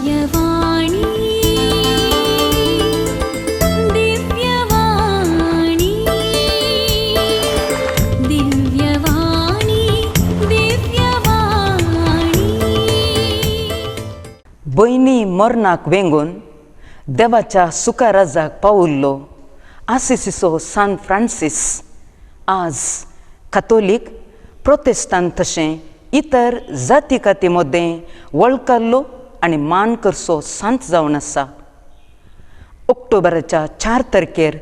दिव्यवाणी दिव्यवाणी दिव्यवाणी दिव्यवाणी. भयणी मरणाक वेंगून देवाच्या सुकाराजाक पावुल्लो आसिसीचो सांत फ्रांसीस आज कॅथोलीक प्रोटेस्टंट तशें इतर जाती काती मदें वळखल्लो आनी मान करचो सांत जावन आसा. ऑक्टोबराच्या 4 तारखेर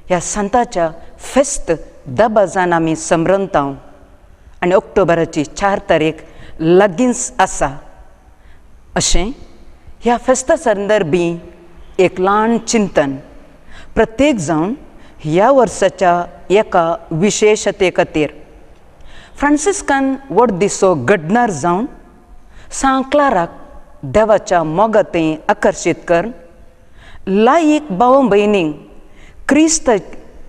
ह्या सांताच्या फेस्त दबाजान आमी समरंताव आनी ऑक्टोबराची 4 तारीख लागींच आसा. अशें ह्या फेस्ता संदर्भी एक ल्हान चिंतन प्रत्येक जावन ह्या वर्साच्या एका विशेशते खातीर फ्रांसिस्कान व्हड दिसो घडणार जावन सांक्लाराक देवाच्या मोगातें आकर्शीत कर लायक भाव भयणींक क्रिस्त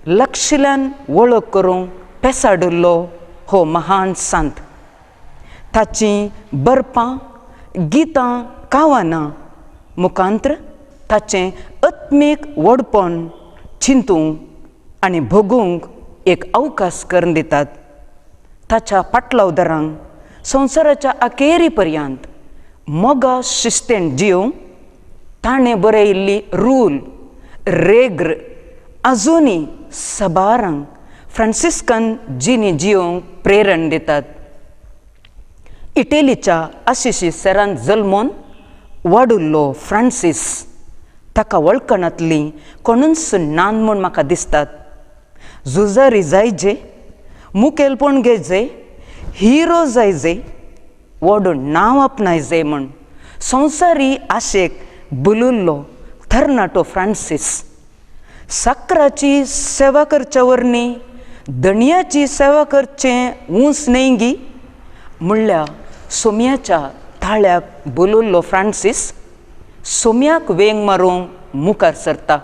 लक्षिल्यान वळख करूंक पेसाडिल्लो हो महान सांत. ताचीं बरपां गितां कावानां मुखांत्र ताचें आत्मीक व्हडपण चिंतूंक आनी भोगूंक एक अवकाश करून दितात. ताच्या पाटलावदारांक संवसाराच्या अखेरी पर्यंत मोगा शिस्तेन जिवंक ताणें बरयिल्ली रूल रेग्र अजुनी सबारांक फ्रांसिस्कन जिणी जिवंक प्रेरण दितात. इटलीच्या आशिशी सेरांत जल्मोन वाडुल्लो फ्रांसीस ताका वळखणांतली कोणूच नान म्हूण म्हाका दिसतात. झुजारी जायजे मुखेलपण घेयजे हिरो जायजे व्हडून नांव आपणायजे म्हूण संवसारी आशेक बुलुल्लो तरणाटो फ्रांसीस साकराची सेवा करच्या वरणी दणयाची सेवा करचें ऊंच नेंगी म्हणल्यार सोम्याच्या ताळ्याक बुलुल्लो फ्रांसीस सोम्याक वेंग मारूंक मुखार सरता.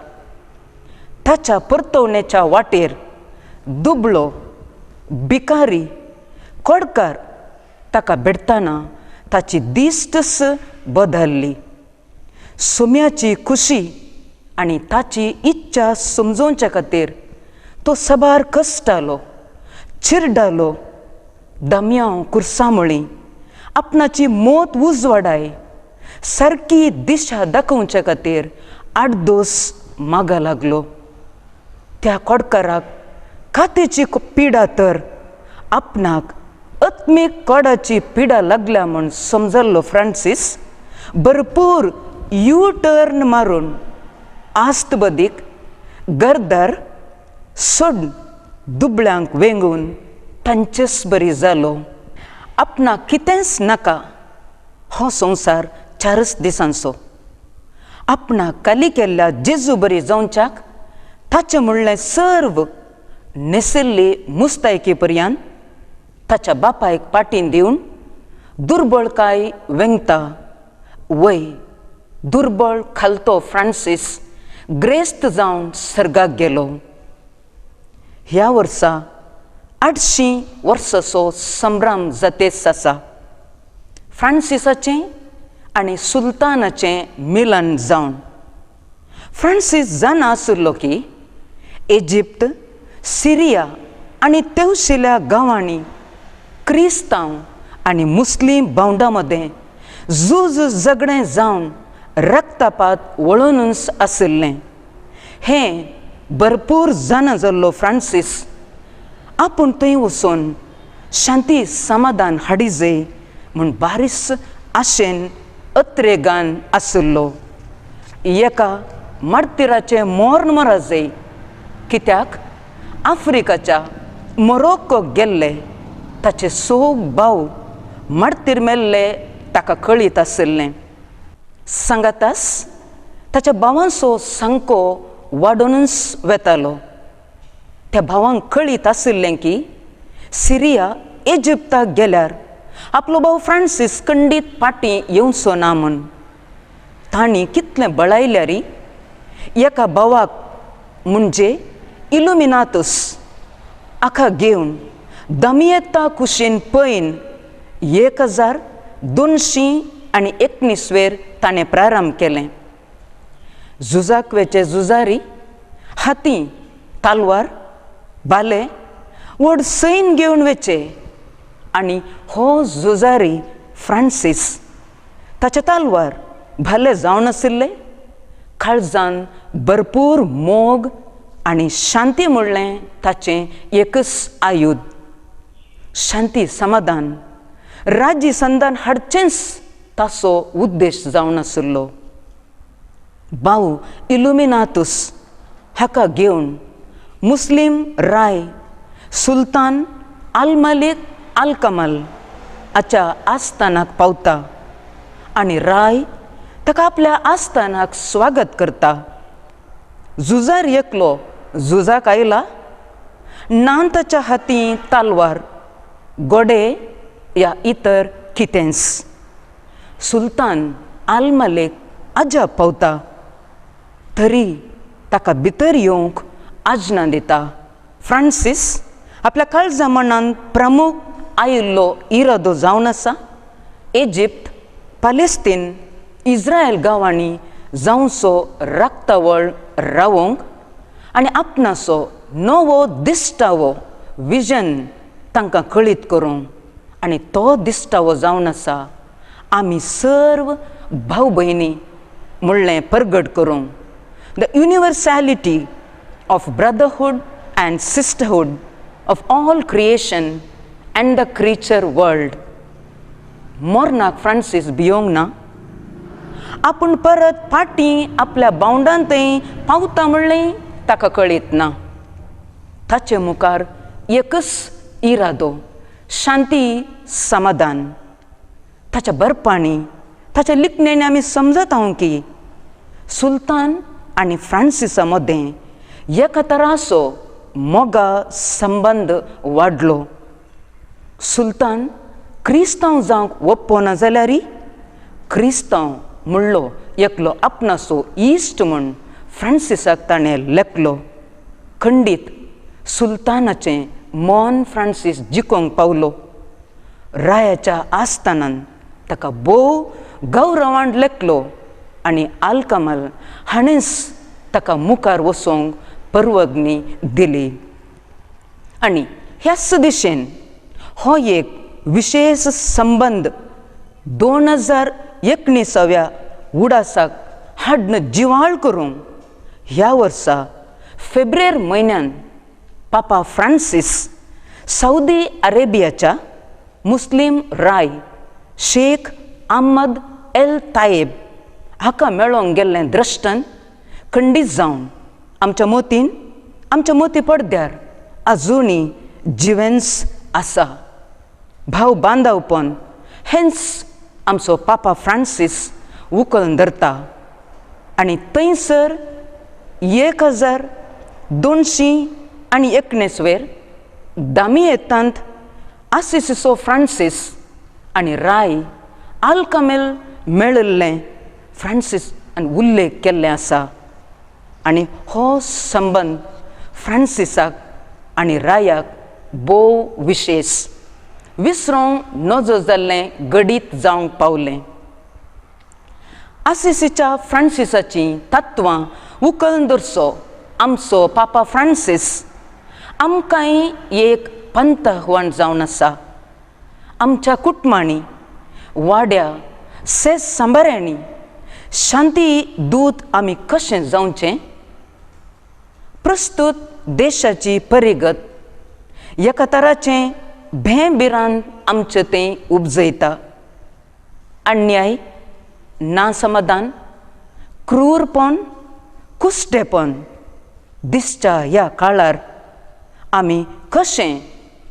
ताच्या परतवणेच्या वाटेर दुबळो भिकारी कोडकार ताका भेटतना ताची दिश्टच बदलली. सोम्याची खुशी आनी ताची इच्छा समजोवच्या खातीर तो सबार कश्टालो चिरडालो दम्याव कुर्सामळी आपणाची मोत उजवाडाय सारकी दिशा दाखोवच्या खातीर आडदोस मागा लागलो. त्या कोडकाराक कातेची पिडा तर आपणाक आत्मीक कोडाची पिडा लागल्या म्हूण समजल्लो फ्रांसीस भरपूर यू टर्न मारून आस्त बदीक गरदार सोड दुबळ्यांक वेंगून तांचेच बरी जालो. आपणाक कितेंच नाका हो संवसार 4 दिसांचो. आपणाक काली केल्ल्या जेजू बरी जावच्याक ताचें म्हणलें सर्व नेसिल्ली मुस्तायकी पर्यंत ताच्या बापायक पाटीन दिवन दुर्बळकाय वेंगता वय दुर्बळ खालतो फ्रांसीस ग्रेस्त जावन सर्गाक गेलो. ह्या वर्सा 800 वर्साचो संभ्रम जातेच आसा. फ्रांसिसाचें आनी सुलतानाचें मिलन जावन फ्रांसीस जाणा आशिल्लो की इजिप्त सिरिया आनी तेवशिल्या गांवांनी क्रिस्तांव आनी मुस्लीम भावंडां मदें झूज झगडें जावन रक्तपात वळूनच आशिल्लें. हें भरपूर जाणा जाल्लो फ्रांसीस आपूण थंय वचून शांती समाधान हाडिजे म्हूण बारीस आशेन अत्रेगान आशिल्लो. एका मार्तिराचें मोर्न मराजे कित्याक आफ्रिकाच्या मोरोक्कोक गेल्ले ताचे सोग भाव मार्तीर मेल्ले ताका कळीत आशिल्लें. सांगातास ताच्या भावांचो सांको वाडूनच वेतालो. त्या भावांक कळीत आशिल्लें की सिरिया इजिप्ताक गेल्यार आपलो भाव फ्रांसीस खंडीत फाटीं येवचो ना म्हूण. तांणी कितलें बळायल्यार एका भावाक म्हणजे इल्युमिनातुस आखा घेवन दमियेता कुशीन पयन 1200 आनी 19वेर ताणें प्रारंभ केलें. झुजाक वेचे झुजारी हाती, तालवार, भाले व्हड सैन घेवन वेचे आनी हो झुजारी फ्रांसीस ताचे तालवार भाले जावन आशिल्ले. काळजान भरपूर मोग आनी शांती म्हणलें ताचें एकच आयुध. शांती समाधान राज्य संधान हाडचेंच ताचो उद्देश जावन आशिल्लो. भाऊ इल्युमिनातुस हाका घेवन मुस्लीम राय सुलतान अल मलिक अल कमल हाच्या आस्थानाक पावता आनी राय ताका आपल्या आस्थानाक स्वागत करता. झुजार एकलो झुजाक आयला ना ताच्या हाती तालवार, गोडे या इतर कितेंच. सुलतान अल मलिक अजाप पावता तरी ताका भितर येवंक आज्ञा दिता. फ्रांसीस आपल्या काळजा मनान प्रमुख आयिल्लो इरादो जावन आसा इजिप्त, पॅलेस्तीन, इस्रायल गांवांनी जावचो रक्तावळ रावोंक आनी आपणाचो नवो दिश्टावो विजन तांकां कळीत करूंक. आनी तो दिश्टावो जावन आसा आमी सर्व भाव भयणी म्हणलें परगट करूंक. The universality of brotherhood and sisterhood of all creation and the creature world. मोरनाक फ्रांसीस भियोंक ना. आपूण परत फाटीं आपल्या बावंडांत पावता म्हणलें ताका कळीत ना. ताचे मुखार एकच इरादो, शांती समाधान. ताच्या बरपाणी ताच्या लिखणेन आमी समजत आहों की सुलतान आनी फ्रांसिसा मदें एका तराचो मोगा संबंद वाडलो. सुलतान क्रिस्तांव जावंक ओप्पना जाल्यारय क्रिस्तांव म्हणलो एकलो आपणाचो इश्ट म्हूण फ्रांसिसाक ताणें लेखलो. खंडीत सुलतानाचें मन फ्रांसीस जिखोवंक पावलो. रायाच्या आस्थानान ताका भोव गौरवान लेखलो आनी आलकमल हाणेंच ताका मुखार वचोंक परवगणी दिली. आनी ह्याच दिशेन हो एक विशेश संबंद 2019व्या उडासाक हाडन जिवाळ करूंक ह्या वर्सा फेब्रेर म्हयन्यान पापा फ्रांसीस सौदी अरेबियाच्या मुस्लीम राय शेख अहमद एल तायेब हाका मेळोंक गेल्लें द्रश्टन खंडीत जावन आमच्या मोती पडद्यार आजुनी जिवेंस आसा. भाव बांदावपण हेंच आमचो पापा फ्रांसीस उखलून धरता. आनी थंयसर 1219वेर दामियेंतांत आसिसिसो फ्रांसीस आनी राय आलकमेल मेळिल्लें फ्रांसीस आनी उल्लेख केल्लें आसा. आनी हो संबंद फ्रांसिसाक आनी रायाक भोव विशेश विसरोंक नजो जाल्लें घडीत जावंक पावलें. आसिसीच्या फ्रांसिसाचीं तत्वां उखलून धरचो आमचो पापा फ्रांसीस आमकांय एक पंथ आव्हान जावन आसा. आमच्या कुटुंबांनी वाड्या सेज सांबाऱ्यांनी शांती दूत आमी कशें जावचें. प्रस्तुत देशाची परिगत एका तराचें भेंबिरान आमचें तें उपजयता. अन्याय, नासमाधान, क्रूरपण, कुश्टेपण दिसच्या ह्या काळार आमी कशें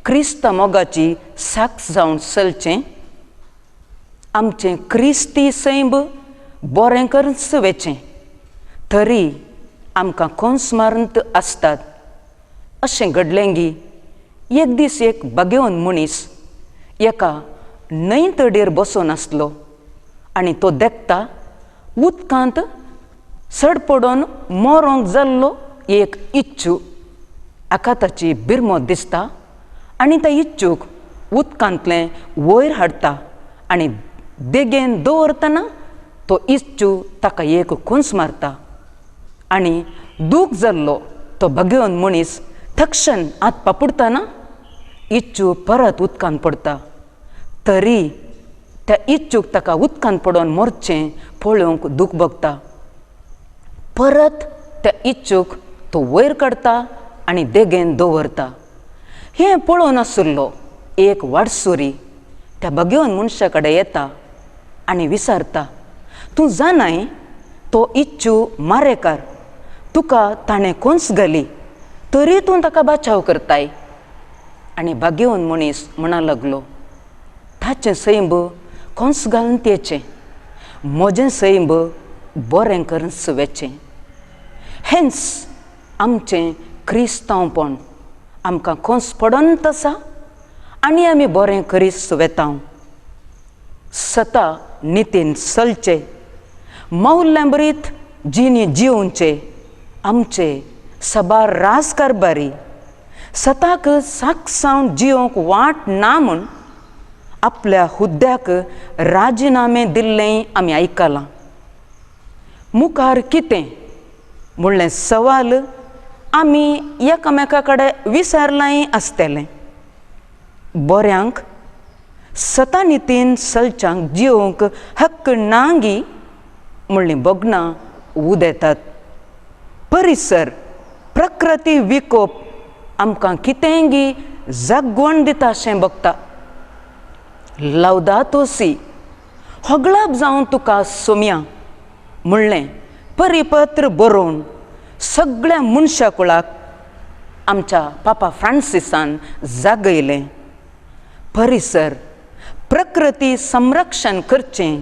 क्रिस्त मोगाची साक्ष जावन चलचें. आमचें क्रिस्ती सैब बरें करच वेचें तरी आमकां कोंस मारंत आसतात. अशें घडलें गी एक दीस एक बागेवन मनीस एका न्हंय तडीर बसून आसलो आनी तो देखता उदकांत सडपडोन मोरोंक जाल्लो एक इच्चू. हाका ताची बिरमो दिसता आनी त्या इच्चूक उदकांतलें वयर हाडटा आनी देगेन दवरतना तो इच्चू ताका एक खुंस मारता आनी दूख जाल्लो तो भगेवन मनीस तक्षण आत पापुडतना इच्चू परत उदकान पडटा. तरी त्या इच्चूक ताका उदकान पडोवन मरचें पळोवंक दूख भोगता. परत त्या इच्चूक तो वयर काडटा आनी देगेन दवरता. हें पळोवन आसुल्लो एक वाडसुरी त्या भगेवन मनशा कडेन येता आनी विचारता, तूं जाणाय तो इच्चू मारेकार, तुका ताणें कोंस घाली तरी तूं ताका बाचाव करताय. आनी भगेवन मनीस म्हणा लागलो, ताचें सैंब कोंस घालून तेचें, म्हजें सैंब बरें करून सुवेचें. हेंच आमचें क्रिस्तांवपण. आमकां कोंस पडोंत आसा आनी आमी बरें करीत सुवेतांव. सता नितीन चलचें, मौल्ल्यां बरीत जिणी जिवोवचें. आमचे सबार राजकारबारी सताक साक्षावन जिवोवंक वाट ना म्हूण आपल्या हुद्द्याक राजिनामे दिल्लें आमी आयकलां. मुखार कितें म्हणलें सवाल आमी एकामेका कडेन विचारलांय आसतलें. बऱ्यांक सता नितीन चलच्यांक जिवोवंक हक्क नांगी म्हणलीं भोगणां उदेतात. परिसर प्रकृती विकोप आमकां कितेंगी जागवण दिता अशें भोगता. लावदातो सी, होगलाप जावन तुका सोम्या म्हणलें परिपत्र बरोवन सगळ्या मनशा कुळाक आमच्या पापा फ्रांसिसान जागयलें. परिसर प्रकृती संरक्षण करचें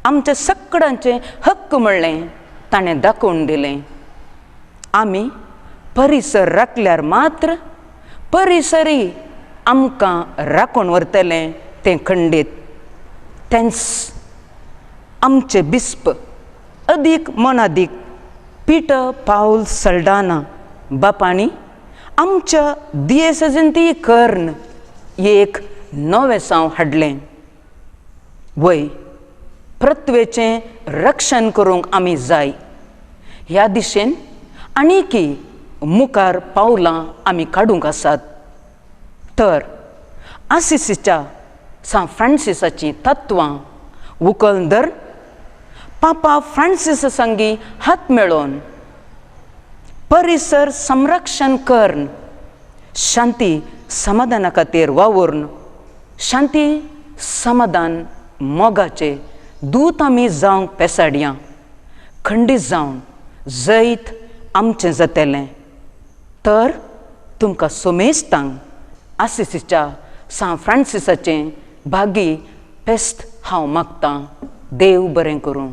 आमच्या सगळ्यांचें हक्क म्हणलें ताणें दाखोवन दिलें. आमी परिसर राखल्यार मात्र परिसरी आमकां राखून व्हरतलें तें खंडीत. तेंच आमचे बिस्प अदीक मनादीक पीटर पाऊल सल्डाना बापाणी आमच्या दियेसजंती कर्ण एक नवेसांव हाडलें. वय प्रत्वेचें रक्षण करूंक आमी जाय. ह्या दिशेन आनीकी मुखार पावलां आमी काडूंक आसात. तर आसिसीच्या सा फ्रांसिसाची तत्वां उखलून धर, पापा फ्रांसीस संगी हात मेळोवन परिसर संरक्षण करन शांती समाधाना खातीर वावूरून शांती समाधान मोगाचे दूत आमी जावंक पेसाडया. खंडीत जावन जैत आमचें जातलें. तर तुमकां सोमेस्तांक आसिसीच्या सा फ्रांसिसाचें भागी पेस्त हांव मागतां. देव बरें करूं.